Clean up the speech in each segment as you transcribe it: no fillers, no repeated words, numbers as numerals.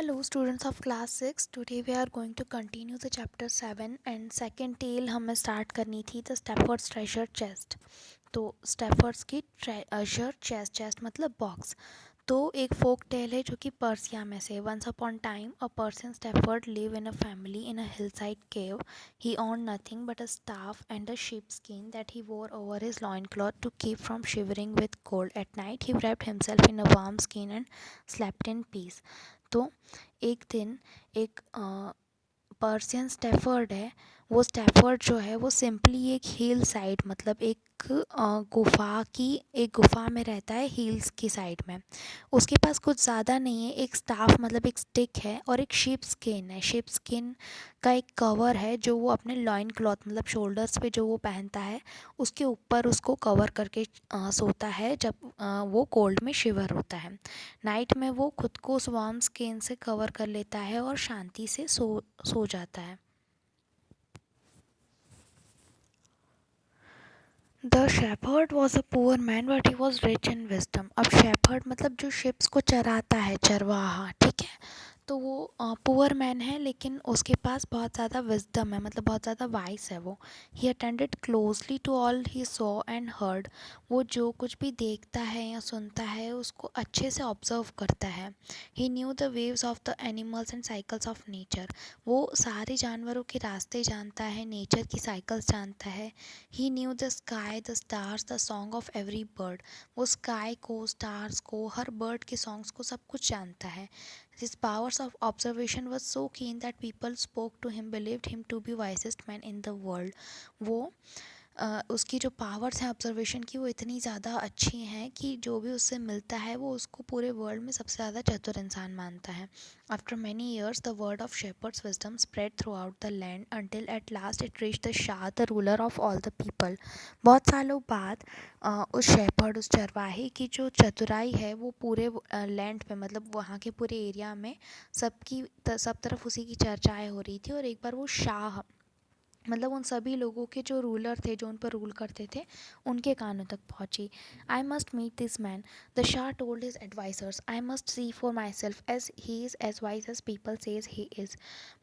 Hello students of class 6. Today we are going to continue the chapter 7 and second tale हमें start करनी थी the Stafford's treasure chest. तो स्टैफर्ड्स की treasure chest मतलब box. तो एक फोक टेल है जो कि पर्सिया में से. Once upon time a person shepherd live in a family in a hillside cave. He owned nothing but a staff and a sheepskin that he wore over his loincloth to keep from shivering with cold. At night he wrapped himself in a warm skin and slept in peace. तो एक दिन एक Persian Stafford है. वो Stafford जो है वो simply एक हिल साइड मतलब एक गुफा में रहता है हिल्स की साइड में. उसके पास कुछ ज़्यादा नहीं है. एक स्टाफ मतलब एक स्टिक है और एक शीप स्किन है. शीप स्किन का एक कवर है जो वो अपने लॉइन क्लॉथ मतलब शोल्डर्स पे जो वो पहनता है उसके ऊपर उसको कवर करके सोता है जब वो कोल्ड में शिवर होता है. नाइट में वो खुद को उस वार्म स्किन से कवर कर लेता है और शांति से सो जाता है. The shepherd was a poor man but he was rich in wisdom. अब शेफर्ड मतलब जो शिप्स को चराता है, चरवाहा, ठीक है. तो वो पुअर मैन है लेकिन उसके पास बहुत ज़्यादा विजडम है मतलब बहुत ज़्यादा वाइस है वो. He attended closely to all he saw and heard. वो जो कुछ भी देखता है या सुनता है उसको अच्छे से ऑब्जर्व करता है. He knew the waves of the animals and cycles of nature. वो सारे जानवरों के रास्ते जानता है, नेचर की साइकिल्स जानता है. He knew the sky, the stars, the song of every bird. वो स्काई को, स्टार्स को, हर बर्ड के सॉन्ग्स को सब कुछ जानता है. His powers of observation was so keen that people spoke to him, believed him to be wisest man in the world. वो उसकी जो पावर्स हैं ऑब्जर्वेशन की वो इतनी ज़्यादा अच्छी हैं कि जो भी उससे मिलता है वो उसको पूरे वर्ल्ड में सबसे ज़्यादा चतुर इंसान मानता है. After many years the word of shepherds wisdom spread through out the land until at last it reach the Shah the ruler of all the people. बहुत सालों बाद उस शेपर्ड, उस चरवाहे की जो चतुराई है वो पूरे लैंड में मतलब वहाँ के पूरे एरिया में सब तरफ उसी की चर्चाएं हो रही थी. और एक बार वो शाह मतलब उन सभी लोगों के जो रूलर थे, जो उन पर रूल करते थे, उनके कानों तक पहुंची. I must meet this man, the shah told his advisers. I must see for myself as he is as wise as people say he is.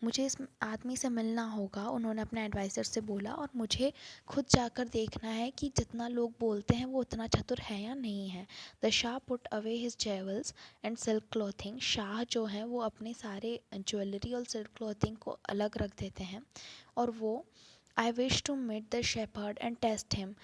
मुझे इस आदमी से मिलना होगा, उन्होंने अपने एडवाइज़र से बोला, और मुझे खुद जाकर देखना है कि जितना लोग बोलते हैं वो उतना चतुर है या नहीं है. The Shah put away his jewels and silk clothing. Shah जो है वो अपने सारे ज्वेलरी और सिल्क क्लॉथिंग को अलग रख देते हैं. और वो I wish to meet the shepherd and test him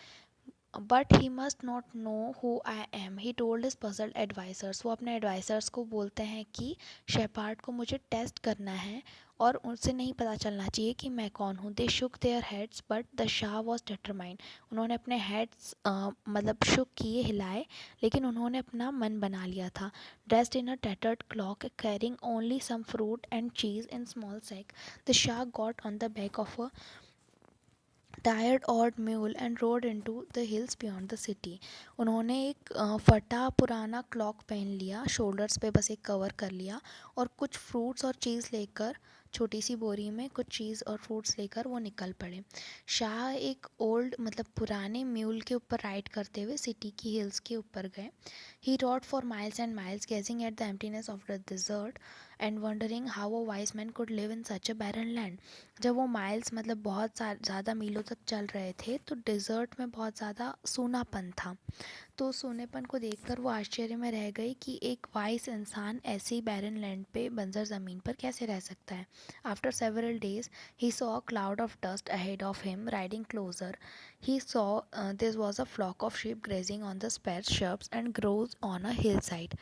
but he must not know who I am, he told his puzzled advisers. वो अपने एडवाइजर्स को बोलते हैं कि शेपर्ड को मुझे टेस्ट करना है और उनसे नहीं पता चलना चाहिए कि मैं कौन हूँ. They shook their heads but the Shah was determined. उन्होंने अपने हेड्स मतलब शुक किए, हिलाए, लेकिन उन्होंने अपना मन बना लिया था. Dressed in a tattered cloak carrying only some fruit and cheese in small sack, the Shah got on the back of a tired old mule and rode into the hills beyond the city. उन्होंने एक फटा पुराना clock पहन लिया, shoulders पे बस एक cover कर लिया, और कुछ फ्रूट्स और चीज़ लेकर, छोटी सी बोरी में कुछ चीज़ और फ्रूट्स लेकर वो निकल पड़े. शाह एक ओल्ड मतलब पुराने म्यूल के ऊपर राइड करते हुए सिटी की हिल्स के ऊपर गए. He rode for miles and miles gazing at the emptiness of the desert and wondering how a wise man could live in such a barren land. जब वो माइल्स मतलब बहुत ज़्यादा मीलों तक चल रहे थे तो डिज़र्ट में बहुत ज़्यादा सूनापन था. तो सोनेपन को देखकर वो आश्चर्य में रह गई कि एक वाइस इंसान ऐसी बैरन लैंड पे, बंजर ज़मीन पर कैसे रह सकता है. After several days he saw a cloud of dust ahead of him riding closer. He saw this was a flock of sheep grazing on the sparse shrubs and grass on a hill side.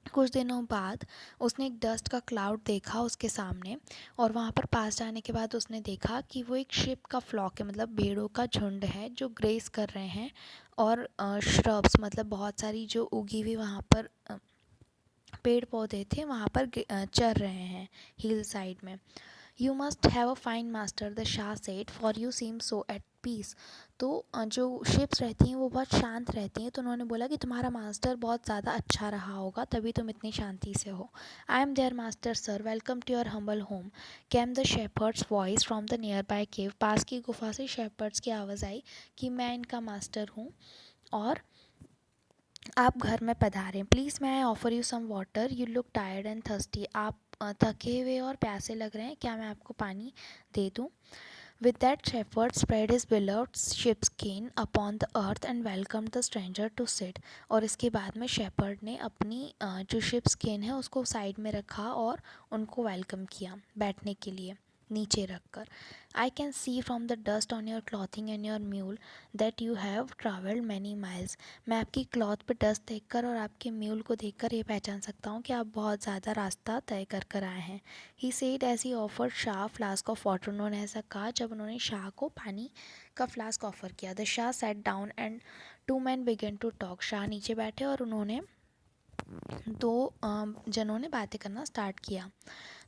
कुछ दिनों बाद उसने एक dust का cloud देखा उसके सामने, और वहाँ पर पास जाने के बाद उसने देखा कि वो एक शिप का फ्लॉक है मतलब भेड़ों का झुंड है जो ग्रेस कर रहे हैं. और श्रब्स मतलब बहुत सारी जो उगी हुई वहाँ पर पेड़ पौधे थे वहाँ पर चर रहे हैं हिल साइड में. You must have a fine master, the Shah said, for you seem so at peace. तो जो शिप्स रहती हैं वो बहुत शांत रहती हैं, तो उन्होंने बोला कि तुम्हारा मास्टर बहुत ज़्यादा अच्छा रहा होगा तभी तुम इतनी शांति से हो. I am their master sir, welcome to your humble home, came the shepherd's voice from the nearby cave. पास की गुफा से शेपर्ड्स की आवाज़ आई कि मैं इनका मास्टर हूँ और आप घर में पधारें, please may I offer you some water, you look tired and thirsty. आप थके हुए और प्यासे लग रहे हैं, क्या मैं आपको पानी दे दूँ? With that shepherd spread his beloved sheepskin upon the earth and welcomed the stranger to sit। और इसके बाद में शेपर्ड ने अपनी जो शिप स्किन है उसको साइड में रखा और उनको वेलकम किया बैठने के लिए नीचे रखकर। I can see from the dust on your clothing and your mule that you have travelled many miles. मैं आपकी क्लॉथ पर डस्ट देखकर और आपके म्यूल को देखकर ये पहचान सकता हूँ कि आप बहुत ज़्यादा रास्ता तय कर आए हैं। He said as he offered Shah flask of water. उन्होंने ऐसा कहा जब उन्होंने शाह को पानी का फ्लास्क ऑफर किया। The Shah sat down and two men began to talk. Shah नीचे बैठे और उन्होंने दो जनों ने बातें करना स्टार्ट किया।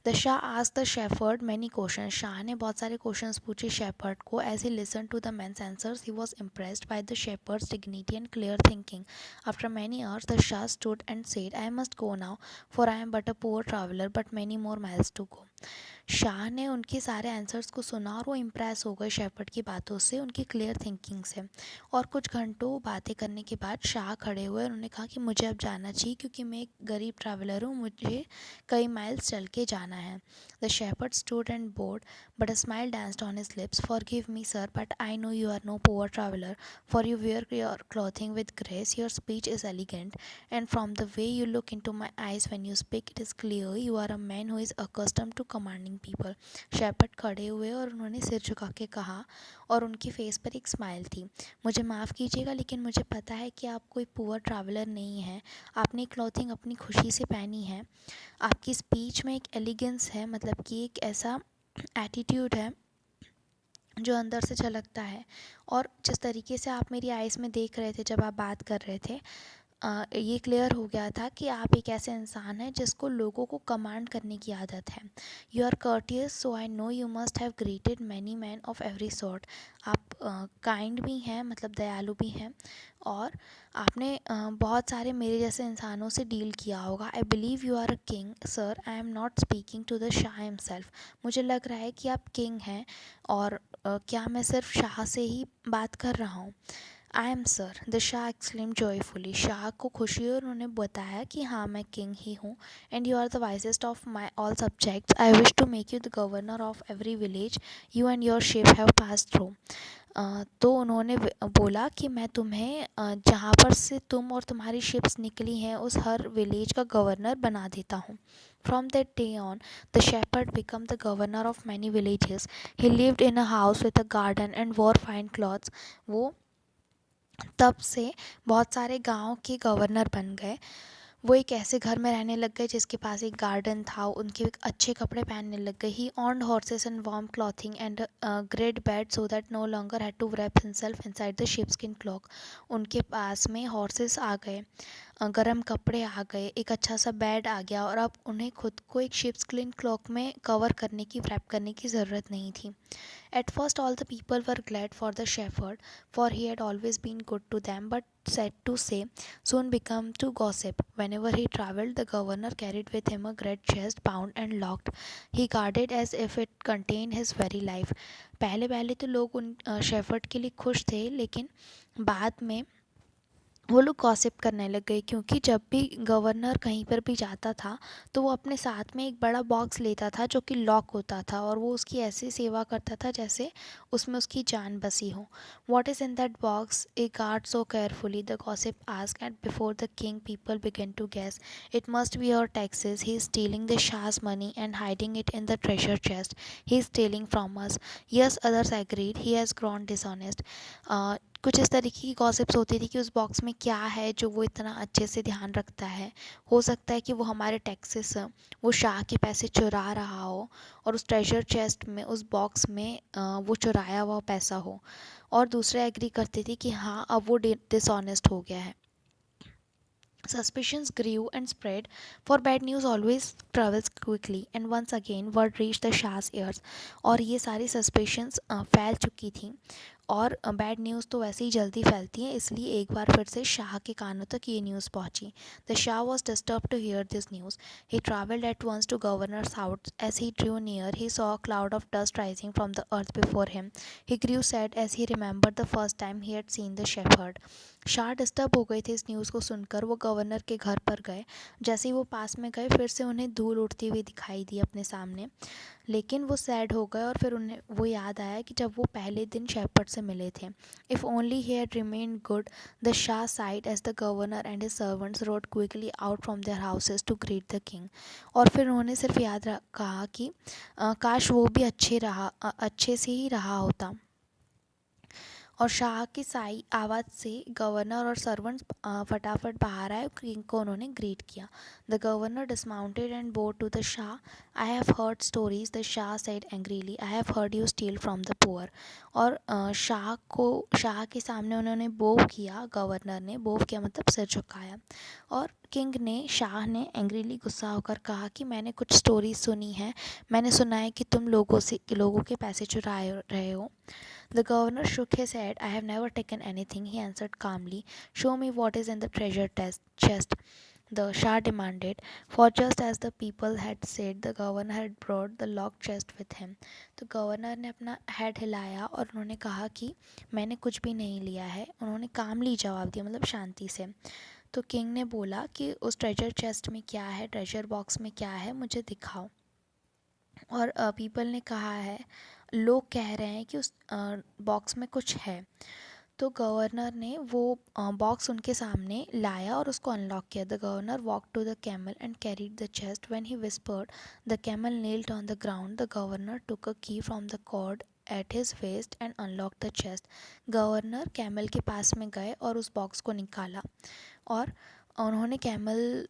The Shah asked the shepherd many question. Shah ने बहुत सारे क्वेश्चंस पूछे शेपर्ड को। As he listen to the man's answers he was impressed by the shepherd's dignity and clear thinking. After many hours the Shah stood and said, I must go now for I am but a poor traveller but many more miles to go. Shah ने उनके सारे answers को सुना और वो impress हो गए shepherd की बातों से, उनकी क्लियर थिंकिंग से। और कुछ घंटों बातें करने के बाद शाह खड़े हुए और उन्होंने कहा कि मुझे अब जाना चाहिए क्योंकि मैं एक गरीब ट्रैवलर हूँ, मुझे कई माइल्स चल के जाना है। The shepherd stood and bowed but a smile danced on his lips. Forgive me sir but I know you are no poor traveller, for you wear your clothing with grace, your speech is elegant, and from the way you look into my eyes when you speak, it is clear you are a man who is accustomed to commanding people। Shepherd खड़े हुए और उन्होंने सिर झुका के कहा और उनकी फेस पर एक स्माइल थी, मुझे माफ़ कीजिएगा लेकिन मुझे पता है कि आप कोई पुअर ट्रैवलर नहीं हैं। आपने क्लॉथिंग अपनी खुशी से पहनी है, आपकी स्पीच में एक एलिगेंस है, मतलब कि एक ऐसा एटीट्यूड है जो अंदर से झलकता है। और जिस तरीके से आप मेरी आइज़ में देख रहे थे जब आप बात कर रहे थे, ये क्लियर हो गया था कि आप एक ऐसे इंसान हैं जिसको लोगों को कमांड करने की आदत है। You are courteous so I know you must have greeted many man of every sort. आप काइंड भी हैं, मतलब दयालु भी हैं, और आपने बहुत सारे मेरे जैसे इंसानों से डील किया होगा। I believe you are a king sir, I am not speaking to the Shah himself. मुझे लग रहा है कि आप किंग हैं, और क्या मैं सिर्फ शाह से ही बात कर रहा हूँ? I am sir, the Shah exclaim joyfully. Shah को खुशी हुई और उन्होंने बताया कि हाँ मैं किंग ही हूँ। And you are the wisest of my all subjects, I wish to make you the governor of every village you and your ship have pass through. तो उन्होंने बोला कि मैं तुम्हें जहाँ पर से तुम और तुम्हारी शिप्स निकली हैं उस हर विलेज का गवर्नर बना देता हूँ। From that day on, the shepherd became the governor of many villages. He lived in a house with a garden and wore fine clothes। वो तब से बहुत सारे गाँव के गवर्नर बन गए। वो एक ऐसे घर में रहने लग गए जिसके पास एक गार्डन था, उनके अच्छे कपड़े पहनने लग गए। He owned horses and warm clothing and great bed so that no longer had to wrap himself inside the sheepskin cloak। उनके पास में हॉर्सेस आ गए, गर्म कपड़े आ गए, एक अच्छा सा बेड आ गया, और अब उन्हें खुद को एक sheepskin cloak में कवर करने की, wrap करने की ज़रूरत नहीं थी। At first all the people were glad for the shepherd, for he had always been good to them, but sad to say, soon became to gossip। Whenever he travelled, the governor carried with him a great chest, bound and locked। He guarded as if it contained his very life। पहले पहले तो लोग उन shepherd के लिए खुश थे, लेकिन बाद में वो लोग गॉसिप करने लग गए, क्योंकि जब भी गवर्नर कहीं पर भी जाता था तो वो अपने साथ में एक बड़ा बॉक्स लेता था जो कि लॉक होता था, और वो उसकी ऐसी सेवा करता था जैसे उसमें उसकी जान बसी हो। What is in that box a guard so carefully, the gossip asked, and before the king people began to guess. It must be your taxes, he is stealing the shah's money and hiding it in the treasure chest, he is stealing from us. Yes, others agreed, he has grown dishonest. कुछ इस तरीके की gossips होती थी कि उस box में क्या है जो वो इतना अच्छे से ध्यान रखता है। हो सकता है कि वो हमारे टैक्सेस, वो शाह के पैसे चुरा रहा हो, और उस ट्रेजर चेस्ट में, उस बॉक्स में वो चुराया हुआ पैसा हो। और दूसरे एग्री करते थे कि हाँ अब वो डिसऑनेस्ट हो गया है। Suspicions grew and spread, for bad news always travels quickly, and once again word reached the Shah's ears। और ये सारी सस्पिशंस फैल चुकी थी, और बैड न्यूज़ तो वैसे ही जल्दी फैलती हैं, इसलिए एक बार फिर से शाह के कानों तक ये न्यूज़ पहुंची. The Shah was disturb to hear this news. He travelled at once to governor's house. As he drew near he saw a cloud of dust rising from the earth before him. He grew sad as he remembered the first time he had seen the shepherd. Shah disturb हो गए थे इस news को सुनकर. वो governor के घर पर गए. जैसे ही वो पास में गए, फिर से उन्हें धूल उड़ती हुई दिखाई दी अपने सामने. लेकिन वो सैड हो गए और फिर उन्हें वो याद आया कि जब वो पहले दिन शेपर्ड से मिले थे. If only he had remained good. The Shah sighed as the governor and his servants rode quickly out from their houses to greet the king. और फिर उन्होंने सिर्फ कहा कि काश वो भी अच्छे से ही रहा होता. और शाह की साई आवाज़ से गवर्नर और सर्वेंट्स फटाफट बाहर आए. किंग को उन्होंने ग्रीट किया. The governor dismounted and bowed to the Shah. I have heard stories. The Shah said angrily. I have heard you steal from the poor. और शाह के सामने उन्होंने बोव किया. गवर्नर ने बोव किया मतलब सिर झुकाया. और शाह ने एंग्रीली गुस्सा होकर कहा कि मैंने कुछ स्टोरीज सुनी है. मैंने सुना है कि तुम लोगों के पैसे चुरा रहे हो. The governor shook his head. I have never taken anything, he answered calmly. Show me what is in the chest, the Shah demanded. For just as the people had said, the governor had brought the locked chest with him. तो governor ने अपना head हिलाया और उन्होंने कहा कि मैंने कुछ भी नहीं लिया है. उन्होंने कामली जवाब दिया, मतलब शांति से. तो किंग ने बोला कि उस ट्रेजर चेस्ट में क्या है, ट्रेजर बॉक्स में क्या है, मुझे दिखाओ. और पीपल ने कहा है, लोग कह रहे हैं कि उस बॉक्स में कुछ है. तो गवर्नर ने वो बॉक्स उनके सामने लाया और उसको अनलॉक किया. The governor walk to the camel and carried the chest. When he whispered the camel kneeled on the ground. The governor took a key from the cord at his waist and unlock the chest. Governor camel के पास में गए और उस box को निकाला और उन्होंने कैमल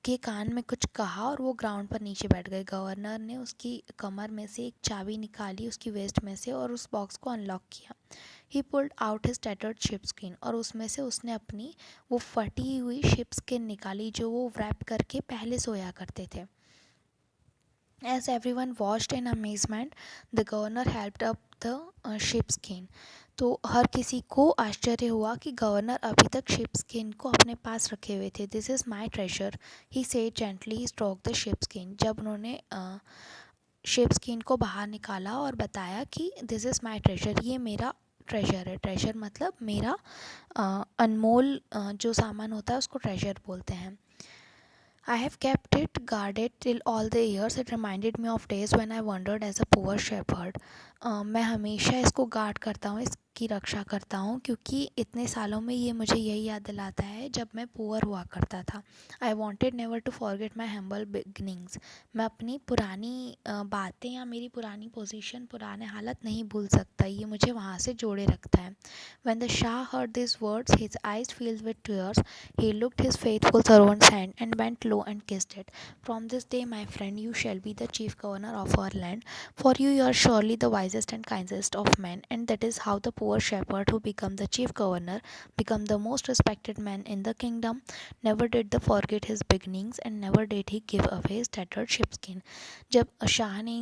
के कान में कुछ कहा और वो ग्राउंड पर नीचे बैठ गए. गवर्नर ने उसकी कमर में से एक चाबी निकाली उसकी वेस्ट में से और उस बॉक्स को अनलॉक किया. ही pulled out his tattered ship skin. और उसमें से उसने अपनी वो फटी हुई शिप स्किन निकाली जो वो रैप करके पहले सोया करते थे. As everyone watched in amazement, the governor helped up the sheepskin. तो हर किसी को आश्चर्य हुआ कि गवर्नर अभी तक sheepskin को अपने पास रखे हुए थे. This is my treasure, he said gently. He stroked the sheepskin. जब उन्होंने sheepskin को बाहर निकाला और बताया कि this is my treasure, ये मेरा ट्रेजर है. ट्रेजर मतलब मेरा अनमोल जो सामान होता है उसको ट्रेजर बोलते हैं. I have kept it guarded till all the years. It reminded me of days when I wandered as a poor shepherd. मैं हमेशा इसको गार्ड करता हूँ, इसकी रक्षा करता हूँ, क्योंकि इतने सालों में ये मुझे यही याद दिलाता है जब मैं पुअर हुआ करता था. I wanted never to forget my humble beginnings. मैं अपनी पुरानी बातें या मेरी पुरानी पोजीशन, पुराने हालत नहीं भूल सकता. ये मुझे वहाँ से जोड़े रखता है. When the Shah heard these words, his eyes filled with tears. He looked his faithful servant's hand and bent low and kissed it. From this day, my friend, you shall be the chief governor of our land. For you are surely the wisest and kindest of men, and that is how the poor shepherd who became the chief governor became the most respected man in the kingdom. Never did the forget his beginnings, and never did he give away his tattered sheepskin. जब शाह ने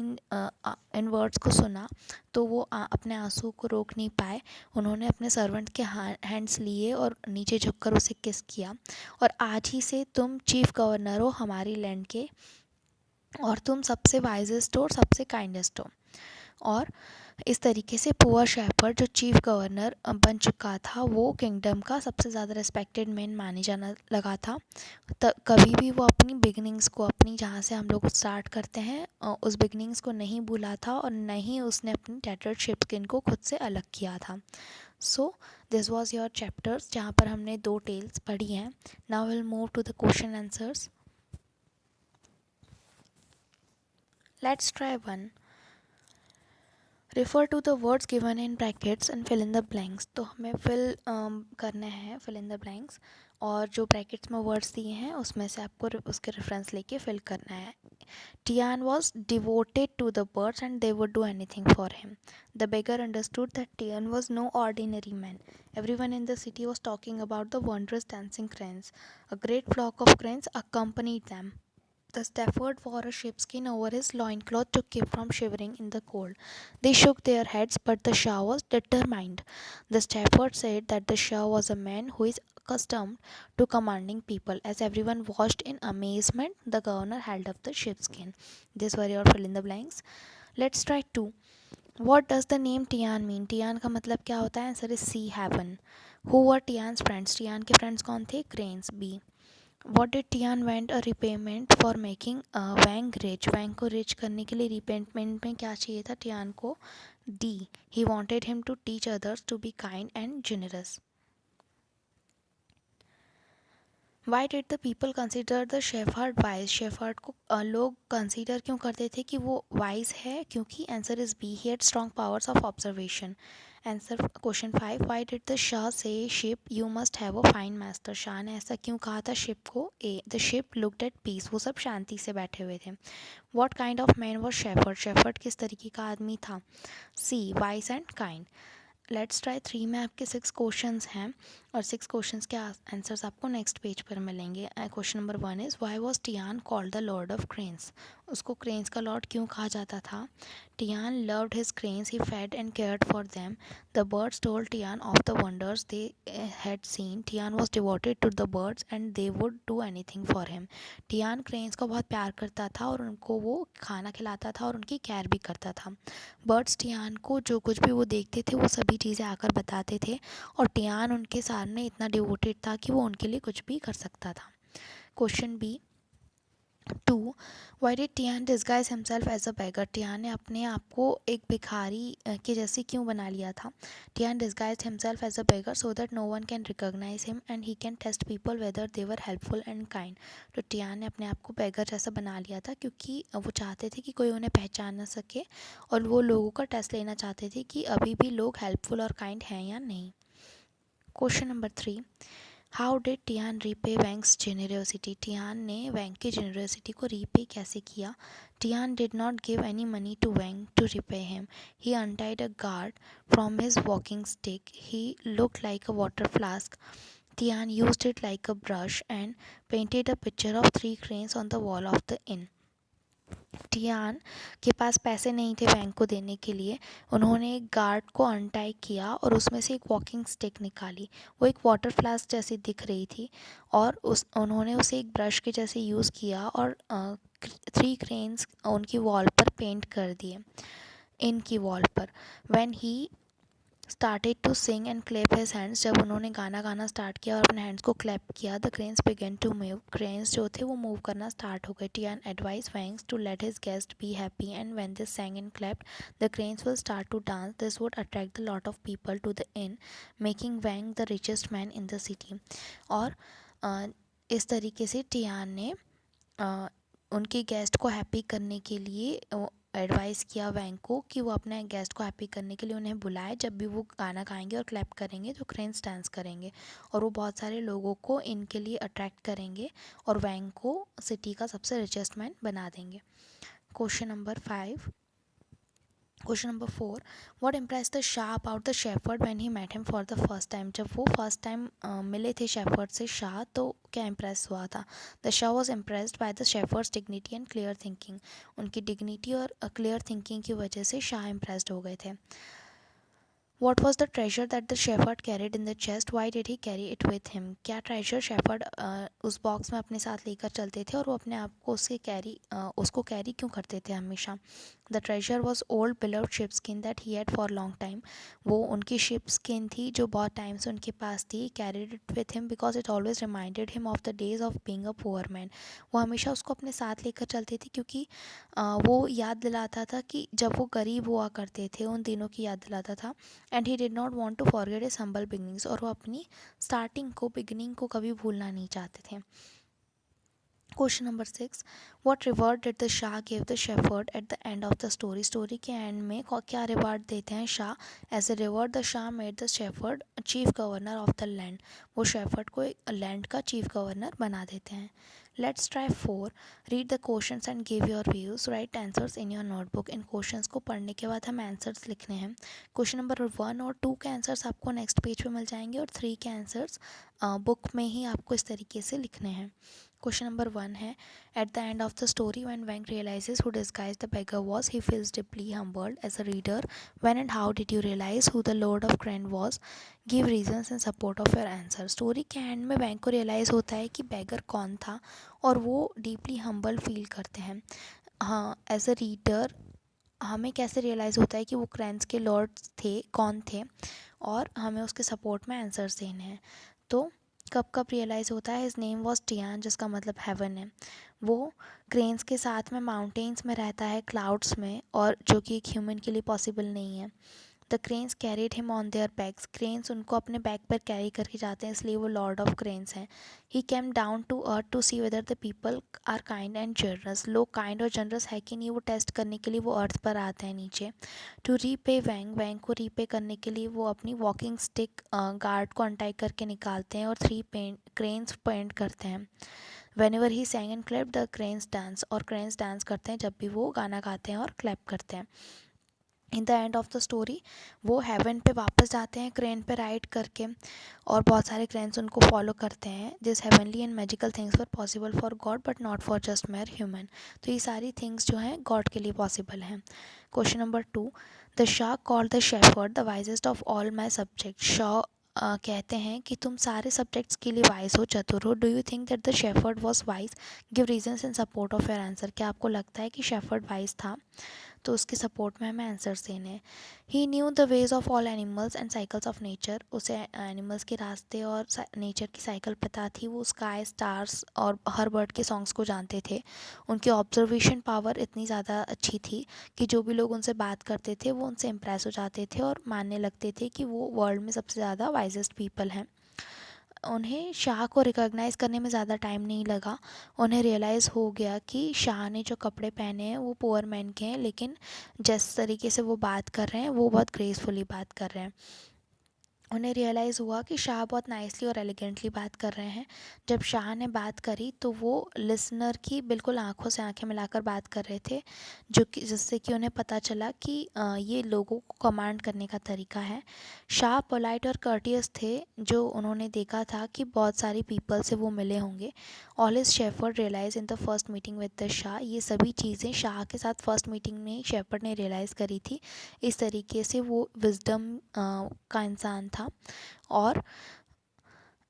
इन words को सुना तो वो अपने आंसू को रोक नहीं पाए. उन्होंने अपने सर्वेंट के हैंड्स लिए और नीचे झुककर उसे किस किया. और आज ही से तुम चीफ गवर्नर हो हमारी लैंड के, और तुम सबसे वाइजेस्ट हो और सबसे काइंडेस्ट हो. और इस तरीके से पुअर शेफर्ड जो चीफ गवर्नर बन चुका था वो किंगडम का सबसे ज़्यादा रिस्पेक्टेड मैन माने जाना लगा था. कभी भी वो अपनी बिगनिंग्स को, अपनी जहाँ से हम लोग स्टार्ट करते हैं उस बिगनिंग्स को नहीं भूला था और न ही उसने अपनी टैटर्ड शिपस्किन को खुद से अलग किया था. So this was your chapters जहाँ पर हमने 2 टेल्स पढ़ी हैं. Now will move to the question answers. Let's try one. Refer to the words given in brackets and fill in the blanks. तो हमें fill करने हैं fill in the blanks, और जो brackets में words दिए हैं उसमें से आपको उसके reference लेके fill करना है. Tian was devoted to the birds and they would do anything for him. The beggar understood that Tian was no ordinary man. Everyone in the city was talking about the wondrous dancing cranes. A great flock of cranes accompanied them. The Stafford wore a sheepskin over his loincloth to keep from shivering in the cold. They shook their heads, but the Shah was determined. The Stafford said that the Shah was a man who is accustomed to commanding people. As everyone watched in amazement, the governor held up the sheepskin. These were your fill in the blanks. Let's try two. What does the name Tian mean? Tian का मतलब क्या होता है? Answer is C heaven. Who were Tian's friends? Tian के friends कौन थे? Cranes. B. What did Tian want a repayment for making Wang rich? Wang को rich करने के लिए repayment में क्या चाहिए था Tian को? D. He wanted him to teach others to be kind and generous. Why did the people consider the shepherd wise? Shepherd को लोग consider क्यों करते थे कि वो wise है? क्योंकि answer is B. He had strong powers of observation. Answer question 5. Why did the Shah say ship you must have a fine master? Shah ने ऐसा क्यों कहा था ship को? A. The ship looked at peace. वो सब शांति से बैठे हुए थे. What kind of man was shepherd? Shepherd किस तरीके का आदमी था? C. Wise and kind. Let's try 3 में आपके 6 क्वेश्चंस हैं और 6 क्वेश्चंस के आंसर्स आपको नेक्स्ट पेज पर मिलेंगे. Question number 1 is why was Tian called the lord of cranes? उसको क्रेन्स का लॉर्ड क्यों कहा जाता था? Tian loved his cranes, he fed and cared for them. The birds told Tian of the wonders they had seen. Tian was devoted to the birds and they would do anything for him. Tian cranes को बहुत प्यार करता था और उनको वो खाना खिलाता था और उनकी केयर भी करता था. बर्ड्स टियान को जो कुछ भी वो देखते थे वो सभी चीज़ें आकर बताते थे और टियान उनके सामने इतना डिवोटेड था कि वो उनके लिए कुछ भी कर सकता था. Question B 2. Why did Tian disguise himself as a beggar? टियान ने अपने आप को एक भिखारी के जैसे क्यों बना लिया था? Tian disguise himself as a beggar so that no one can recognise him and he can test people whether they were helpful and kind. तो टियान ने अपने आप को बेगर जैसा बना लिया था क्योंकि वो चाहते थे कि कोई उन्हें पहचान ना सके और वो लोगों का टेस्ट लेना चाहते थे कि अभी भी लोग हेल्पफुल और काइंड हैं या नहीं. Question number 3. How did Tian repay Wang's generosity? Tian ने वैंग की जेनरोसिटी को रीपे कैसे किया? Tian did not give any money to Wang to repay him. He untied a gourd from his walking stick. He looked like a water flask. Tian used it like a brush and painted a picture of 3 cranes on the wall of the inn. Tian के पास पैसे नहीं थे bank को देने के लिए. उन्होंने एक गार्ड को अनटाई किया और उसमें से एक वॉकिंग स्टिक निकाली. वो एक वाटर फ्लास्क जैसी दिख रही थी और उन्होंने उसे एक ब्रश के जैसे यूज़ किया और 3 क्रेन्स उनकी वॉल पर पेंट कर दिए, इनकी वॉल पर. When he started to sing and clap his hands. जब उन्होंने गाना गाना स्टार्ट किया और अपने हैंड्स को क्लैप किया, the cranes began to move. Cranes जो थे वो मूव करना स्टार्ट हो गए. Tian advise Wang's to let his guest be happy and when they sang and clapped the cranes will start to dance. This would attract a lot of people to the inn, making Wang the richest man in the city. और इस तरीके से Tian ने उनके guest को happy करने के लिए एडवाइस किया वैंग को कि वो अपने गेस्ट को हैप्पी करने के लिए उन्हें बुलाए. जब भी वो गाना गाएंगे और क्लैप करेंगे तो क्रेन्स डांस करेंगे और वो बहुत सारे लोगों को इनके लिए अट्रैक्ट करेंगे और वैंग को सिटी का सबसे रिचेस्ट मैन बना देंगे. Question number 5. Question number 4. What impress the Shah about the shepherd when he met him for the first time? जब वो फर्स्ट टाइम मिले थे शेफर्ड से शाह तो क्या इम्प्रेस हुआ था? The Shah was impressed by the shepherd's dignity and clear thinking. उनकी डिग्निटी और क्लियर थिंकिंग की वजह से शाह इम्प्रेस्ड हो गए थे. What was the treasure that the shepherd carried in the chest? Why did he carry it with him? क्या treasure shepherd उस बॉक्स में अपने साथ लेकर चलते थे और वो अपने आप को उसको कैरी क्यों करते थे हमेशा? The treasure was old beloved sheepskin that he had for long time. वो उनकी sheepskin थी जो बहुत टाइम से उनके पास थी. Carried it with him because it always reminded him of the days of being a poor man. वो हमेशा उसको अपने साथ लेकर चलते थे क्योंकि वो याद दिलाता था कि जब वो गरीब हुआ करते थे उन दिनों की याद दिलाता था. And he did not want to forget his humble beginnings. और वो अपनी बिगनिंग को कभी भूलना नहीं चाहते थे. Question number 6. What reward did the Shah give the shepherd at the end of the story? Story के एंड में क्या रिवार्ड देते हैं Shah? As a reward the Shah made the shepherd chief governor of the land. वो shepherd को land का chief governor बना देते हैं. Let's try 4. Read the questions and give your views. Write answers in your notebook. इन questions को पढ़ने के बाद हम आंसर्स लिखने हैं. क्वेश्चन नंबर 1 और 2 के आंसर्स आपको नेक्स्ट पेज पे मिल जाएंगे और 3 के आंसर्स बुक में ही आपको इस तरीके से लिखने हैं. क्वेश्चन नंबर 1 है, at the end of the story when Wang realises who disguise the beggar was he feels deeply humbled as a reader. When and how did you realise who the lord of crane was? Give reasons in support of your answer. Story के end में Wang को realise होता है कि बेगर कौन था और वो डीपली हम्बल फील करते हैं. हाँ, एज अ रीडर हमें कैसे रियलाइज़ होता है कि वो क्रेन्स के लॉर्ड थे, कौन थे, और हमें उसके सपोर्ट में आंसर्स देने हैं. तो कब कब रियलाइज़ होता है? हिज नेम वॉज टियान, जिसका मतलब हेवन है. वो क्रेन्स के साथ में माउंटेन्स में रहता है, क्लाउड्स में, और जो कि एक ह्यूमन के लिए पॉसिबल नहीं है. The cranes carried him on their backs. Cranes उनको अपने बैक पर कैरी करके जाते हैं, इसलिए वो लॉर्ड ऑफ क्रेन्स हैं. He came down to earth to see whether the people are kind and generous. लोग काइंड और जनरस है कि नहीं, वो टेस्ट करने के लिए वो अर्थ पर आते हैं नीचे. टू रीपे वैंग. वैंग को रीपे करने के लिए वो अपनी वॉकिंग स्टिक गार्ड को अनटाई करके निकालते हैं और 3 क्रेन्स पेंट करते हैं. Whenever he सैंग and clap the cranes dance. और क्रेन्स डांस करते हैं जब भी वो गाना गाते हैं और क्लैप करते हैं. In the end of the story वो हेवन पे वापस जाते हैं क्रेन पे राइड करके, और बहुत सारे क्रेन्स उनको फॉलो करते हैं. This heavenly and magical things were possible for God but not for just mayor human. तो ये सारी थिंग्स जो हैं गॉड के लिए पॉसिबल हैं. Question number 2, the Shah called the shepherd the wisest of all my subject. Shah कहते हैं कि तुम सारे सब्जेक्ट्स के लिए वाइज हो, चतुर हो. Do you think that the shepherd was wise? Give reasons in support of your answer. क्या आपको लगता है कि शेफर्ड वाइज था? तो उसके सपोर्ट में हमें आंसर्स देने हैं. He knew the ways of all animals and cycles of nature. उसे एनिमल्स के रास्ते और नेचर की साइकिल पता थी. वो स्काई, स्टार्स और हर बर्ड के सॉन्ग्स को जानते थे. उनकी ऑब्जर्वेशन पावर इतनी ज़्यादा अच्छी थी कि जो भी लोग उनसे बात करते थे वो उनसे इम्प्रेस हो जाते थे और मानने लगते थे कि वो वर्ल्ड में सबसे ज़्यादा वाइजेस्ट पीपल हैं. उन्हें शाह को रिकॉग्नाइज़ करने में ज़्यादा टाइम नहीं लगा. उन्हें रियलाइज़ हो गया कि शाह ने जो कपड़े पहने हैं वो पुअर मैन के हैं, लेकिन जिस तरीके से वो बात कर रहे हैं वो बहुत ग्रेसफुली बात कर रहे हैं. उन्हें रियलाइज़ हुआ कि शाह बहुत नाइसली और एलिगेंटली बात कर रहे हैं. जब शाह ने बात करी तो वो लिसनर की बिल्कुल आंखों से आंखें मिलाकर बात कर रहे थे, जो कि जिससे कि उन्हें पता चला कि ये लोगों को कमांड करने का तरीका है. शाह पोलाइट और कर्टियस थे, जो उन्होंने देखा था कि बहुत सारी पीपल से वो मिले होंगे. All his shepherd realise in the first meeting with the Shah. ये सभी चीज़ें शाह के साथ फर्स्ट मीटिंग में शेफर्ड ने रियलाइज़ करी थी. इस तरीके से वो विजडम का इंसान था. और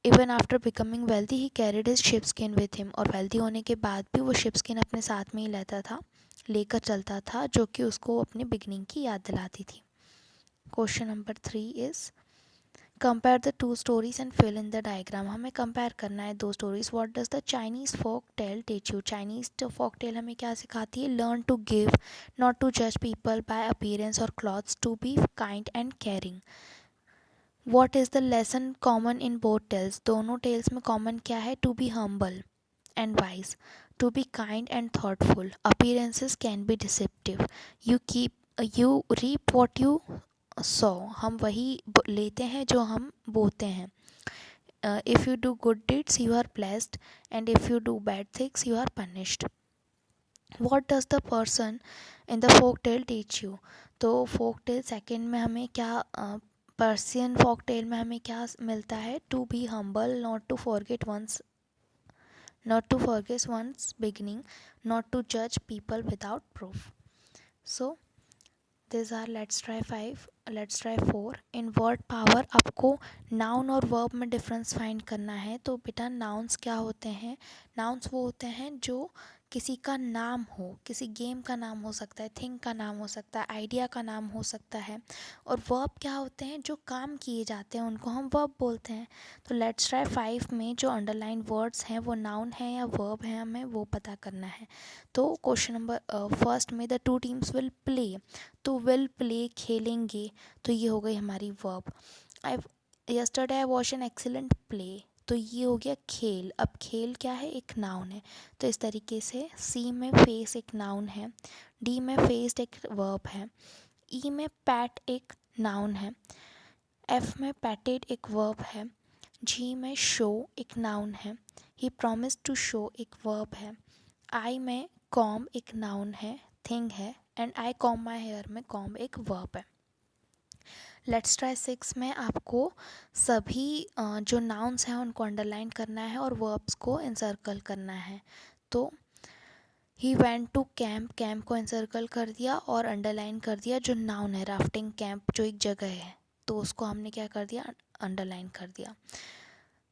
even after becoming wealthy he carried his ship skin with him. और वेल्दी होने के बाद भी वो शिप स्किन अपने साथ में ही लेकर चलता था, जो कि उसको अपनी बिगनिंग की याद दिलाती थी. Question number 3 is compare the 2 stories and fill in the diagram. हमें कंपेयर करना है 2 stories. What does the Chinese folk tale teach you? Chinese folk tale हमें क्या सिखाती है? Learn to give, not to जज पीपल बाय अपीयरेंस और clothes, to be kind and caring. What is the lesson common in both tales? दोनों tales में common क्या है? To be humble and wise, to be kind and thoughtful. Appearances can be deceptive. You reap what you sow. हम वही लेते हैं जो हम बोते हैं. If you do good deeds you are blessed, and if you do bad things you are punished. What does the person in the folk tale teach you? तो folk tell second में हमें क्या पर्सियन फोक टेल में हमें क्या मिलता है? To be humble, not to forget once beginning, not to जज people without proof. So this are let's try 5. Let's try 4. In word power आपको नाउन और वर्ब में डिफरेंस फाइंड करना है. तो बेटा नाउन्स क्या होते हैं? नाउन्स वो होते हैं जो किसी का नाम हो, किसी गेम का नाम हो सकता है, थिंग का नाम हो सकता है, आइडिया का नाम हो सकता है. और वर्ब क्या होते हैं? जो काम किए जाते हैं उनको हम वर्ब बोलते हैं. तो लेट्स ट्राई 5 में जो अंडरलाइन वर्ड्स हैं वो नाउन है या वर्ब है, हमें वो पता करना है. तो क्वेश्चन नंबर फर्स्ट में द 2 टीम्स विल प्ले. तो विल प्ले खेलेंगे, तो ये हो गई हमारी verb. I yesterday I watch an excellent play, तो ये हो गया खेल. अब खेल क्या है? एक नाउन है. तो इस तरीके से सी में फेस एक नाउन है, डी में फेस्ड एक वर्ब है, ई में पैट एक नाउन है, एफ में पैटेड एक वर्ब है, जी में शो एक नाउन है, ही प्रॉमिस टू शो एक वर्ब है, आई में कॉम एक नाउन है, थिंग है, and I comb my hair में कॉम एक वर्ब है. लेट्स ट्राई 6 में आपको सभी जो नाउन्स हैं उनको अंडरलाइन करना है और वर्ब्स को इंसर्कल करना है। तो he went to camp, camp को इंसर्कल कर दिया और अंडरलाइन कर दिया जो नाउन है राफ्टिंग कैंप जो एक जगह है, तो उसको हमने क्या कर दिया, अंडरलाइन कर दिया।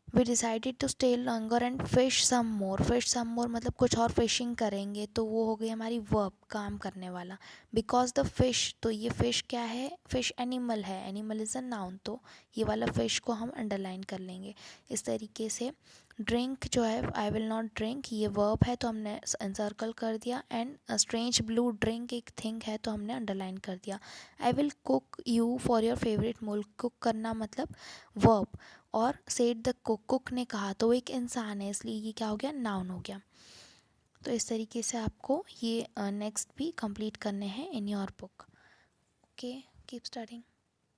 We decided to stay longer and fish some more, fish some more मतलब कुछ और फिशिंग करेंगे, तो वो हो गई हमारी वर्ब, काम करने वाला। बिकॉज द फिश, तो ये फिश क्या है, फिश एनिमल है, एनिमल इज़ अ नाउन, तो ये वाला फिश को हम अंडरलाइन कर लेंगे इस तरीके से। ड्रिंक जो है, आई विल नॉट ड्रिंक, ये वर्ब है तो हमने एनसर्कल कर दिया। एंड स्ट्रेंज ब्लू ड्रिंक एक थिंग है तो हमने अंडरलाइन कर दिया। I will cook you for your favourite meal, cook करना मतलब वर्ब, और सेड द कुक, कुक ने कहा, तो वो एक इंसान है इसलिए ये क्या हो गया, नाउन हो गया। तो इस तरीके से आपको ये नेक्स्ट भी कंप्लीट करने हैं in your book. Okay, keep studying.